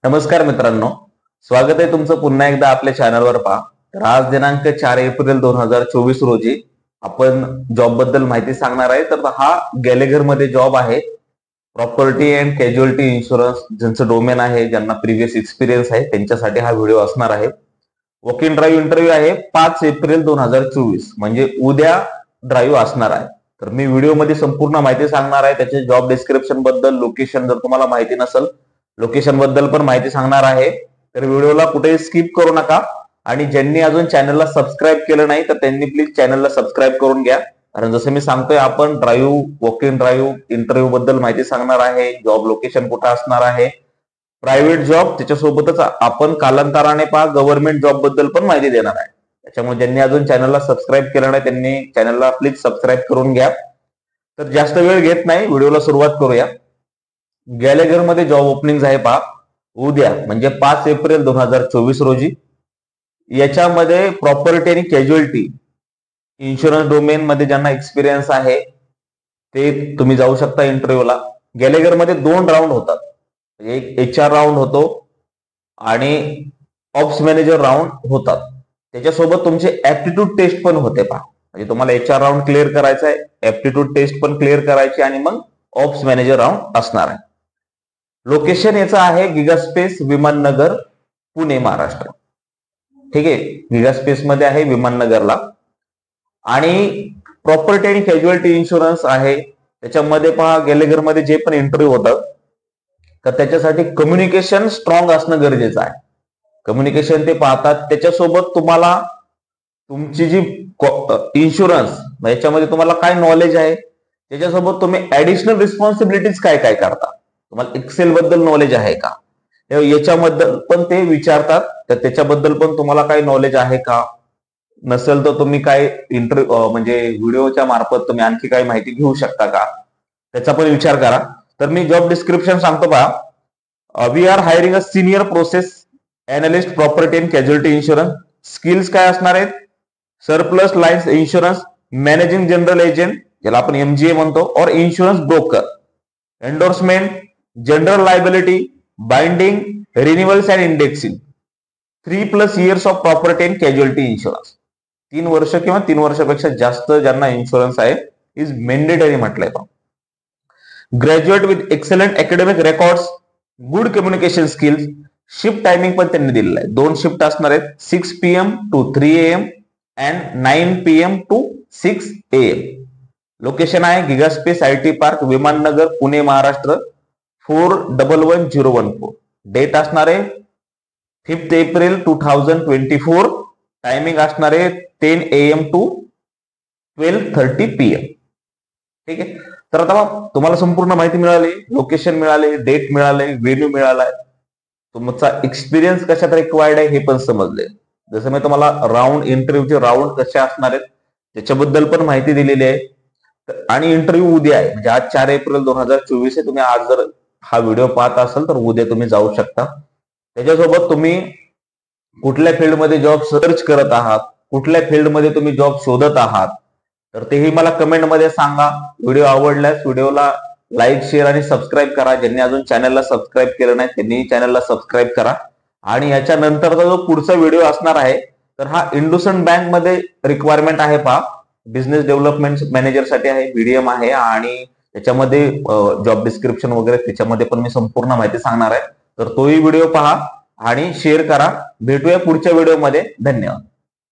नमस्कार मित्रांनो, स्वागत आहे तुमचं पुन्हा एकदा आपल्या चॅनलवर पहा. तर आज दिनांक 4 एप्रिल 2024 रोजी आपण जॉब बद्दल माहिती सांगणार आहे. तर हा गॅलेगर मध्ये जॉब आहे. प्रॉपर्टी अँड कॅज्युअलिटी इन्शुरन्स ज्यांचं डोमेन आहे, ज्यांना प्रिव्हियस एक्सपिरियन्स आहे, त्यांच्यासाठी हा व्हिडिओ असणार आहे. वॉक इन ड्राईव्ह इंटरव्ह्यू आहे 5 एप्रिल 2024, म्हणजे उद्या ड्राईव्ह असणार आहे. तर मी व्हिडिओमध्ये संपूर्ण माहिती सांगणार आहे. त्याचे जॉब डिस्क्रिप्शन बद्दल, लोकेशन जर तुम्हाला माहिती नसेल, लोकेशन बद्दल पण माहिती सांगणार आहे. तर व्हिडिओला कुठेही स्किप करू नका. आणि ज्यांनी अजून चॅनलला सबस्क्राईब केलं नाही तर त्यांनी प्लीज चॅनलला सबस्क्राईब करून घ्या. कारण जसं मी सांगतोय, आपण drive, walk in drive interview बद्दल माहिती सांगणार आहे. जॉब लोकेशन कुठं असणार आहे, प्रायव्हेट जॉब, त्याच्यासोबतच आपण कालांतराने गव्हर्नमेंट जॉब बद्दल पण माहिती देणार आहे. त्याच्यामुळे ज्यांनी अजून चॅनलला सबस्क्राईब केलं नाही त्यांनी चॅनलला प्लीज सबस्क्राईब करून घ्या. तर जास्त वेळ घेत नाही, व्हिडिओला सुरुवात करूया. गॅलेगर मध्ये जॉब ओपनिंग आहे उद्या, म्हणजे 5 एप्रिल 2024 रोजी. याच्यामध्ये प्रॉपर्टी आणि कॅज्युअलिटी इन्शुरन्स डोमेन मध्ये ज्यांना एक्सपिरियन्स आहे ते तुम्ही जाऊ शकता इंटरव्ह्यूला. गॅलेगर मध्ये 2 राऊंड होतात. एक HR राऊंड होतो आणि ऑप्स मॅनेजर राऊंड होतात. त्याच्यासोबत तुमचे ऍप्टिट्यूड टेस्ट पण होते म्हणजे तुम्हाला HR राऊंड क्लिअर करायचा आहे, ऍप्टिट्यूड टेस्ट पण क्लिअर करायची, आणि मग ऑप्स मॅनेजर राऊंड असणार आहे. लोकेशन याचं आहे गिगास्पेस विमाननगर, पुणे, महाराष्ट्र. ठीक आहे, गिगास्पेस मध्ये आहे विमाननगरला. आणि प्रॉपर्टी आणि कॅज्युअलिटी इन्शुरन्स आहे. त्याच्यामध्ये गॅलेगर मध्ये जे पण इंटरव्ह्यू होतात तर त्याच्यासाठी कम्युनिकेशन स्ट्रॉंग असणं गरजेचं आहे. कम्युनिकेशन ते पाहतात. त्याच्यासोबत तुम्हाला तुमची जी इन्शुरन्स याच्यामध्ये तुम्हाला काय नॉलेज आहे, त्याच्यासोबत तुम्ही ऍडिशनल रिस्पॉन्सिबिलिटीज काय काय करता, तुम्हाला एक्सेल बद्दल नॉलेज आहे का, याच्याबद्दल पण ते विचारतात. तर त्याच्याबद्दल पण तुम्हाला काही नॉलेज आहे का, नसेल तर तुम्ही काय इंटरव्ह्यू म्हणजे व्हिडिओच्या मार्फत तुम्ही आणखी काही माहिती घेऊ शकता का, त्याचा पण विचार करा. तर मी जॉब डिस्क्रिप्शन सांगतो we are hiring a senior process analyst property and casualty insurance. Skills काय असणार आहेत, surplus lines insurance, managing general agent ज्याला आपण MGA म्हणतो, और insurance broker, endorsement, general liability, binding, renewals and indexing. 3+ years of property and casualty insurance. 3 वर्ष किंवा 3 वर्षापेक्षा जास्त ज्यांना इन्शुरन्स आहे इज मेंडेटरी म्हटलंय. Graduate with excellent academic records, good communication skills. Shift timing पण त्यांनी दिलेलं आहे. 2 शिफ्ट असणार आहेत, 6 PM to 3 AM and 9 PM to 6 AM. Location आहे Gigaspace IT park, Vimannagar, Pune, Maharashtra 411014. Date असणार आहे 5 एप्रिल 2024. टायमिंग असणार आहे 10 AM to 12:30 PM. ठीक आहे. तर आता तुम्हाला संपूर्ण माहिती मिळाली, लोकेशन मिळाले, डेट मिळाले, व्हेन्यू मिळालाय, तुमचा एक्सपिरियन्स कशात रिक्वायर्ड आहे हे पण समजले. जसं मी तुम्हाला राऊंड, इंटरव्ह्यूचे राऊंड कसे असणार आहेत त्याच्याबद्दल पण माहिती दिलेली आहे. आणि इंटरव्ह्यू उद्या आहे, म्हणजे आज 4 एप्रिल 2024 आहे. तुम्ही आज जर हा व्हिडिओ पाहत असाल तर उद्या तुम्ही जाऊ शकता. त्याच्यासोबत तुम्ही कुठल्या फील्डमध्ये जॉब सर्च करत आहात, कुठल्या फील्डमध्ये तुम्ही जॉब शोधत आहात, तर तेही मला कमेंटमध्ये सांगा. व्हिडिओ आवडल्यास व्हिडिओला लाईक, शेअर आणि सबस्क्राईब करा. ज्यांनी अजून चॅनलला सबस्क्राईब केलं नाही त्यांनी चॅनलला सबस्क्राईब करा. आणि याच्यानंतरचा जो पुढचा व्हिडिओ असणार आहे तर हा इंडसइंड बँक मध्ये रिक्वायरमेंट आहे बिझनेस डेव्हलपमेंट मॅनेजर साठी आहे, BDM आहे. आणि त्याच्यामध्ये जॉब डिस्क्रिप्शन वगैरे त्याच्यामध्ये पण मी संपूर्ण माहिती सांगणार आहे. तर तोही व्हिडिओ पहा आणि शेअर करा. भेटूया पुढच्या व्हिडिओमध्ये. धन्यवाद.